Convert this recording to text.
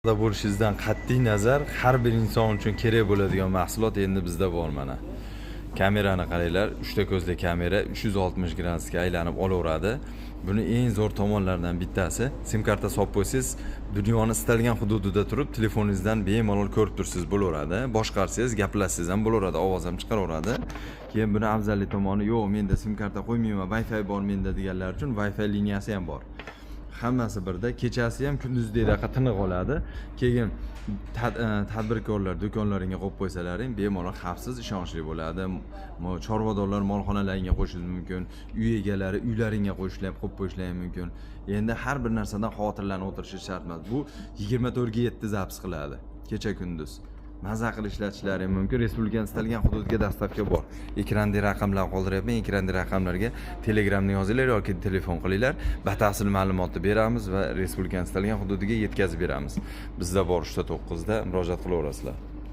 Bo'lishingizdan qat'iy nazar har bir inson uchun kerak bo'ladigan mahsulot endi bizda bor mana. Kamerani qaranglar, 3 ta ko'zli kamera 360 gradusga aylanib olaveradi. Buni eng zo'r tomonlaridan bittasi, sim karta solib qo'ysangiz, dunyoni istalgan hududida turib telefoningizdan bemalol ko'rib tursiz bo'laveradi. Boshqarsangiz, gaplashsangiz ham bo'laveradi, ovoz ham chiqaraveradi. Keyin buni afzalli tomoni, yo'q, menda sim karta qo'ymayman, Wi-Fi bor menda deganlar uchun Wi-Fi liniyasi ham bor. Hammasi birda, kechasi ham kunduzdek tiniq oladi. Keyin tadbirkorlar do'konlaringga qo'yib qo'ysalaring, bemalol xavfsiz, ishonchli bo'ladi. Chorvadorlar molxonalaringga qo'yishingiz mumkin, uy egalari uylaringga qo'yib qo'yishlari mumkin. Endi har bir narsadan xotirlanib o'tirish shart emas. Bu 24/7 zaps qiladi, kecha kunduz. Maza qilib ishlatishlari mumkin. Respublikaning istalgan hududiga dastavka bor. Ekranda raqamlar qoldiryapman. Ekranda raqamlarga Telegramni yozinglar yoki telefon qilinglar. Batafsil ma'lumotni beramiz va respublikaning istalgan hududiga yetkazib beramiz. Bizda bor 3 ta 9 da murojaat qilaverasizlar.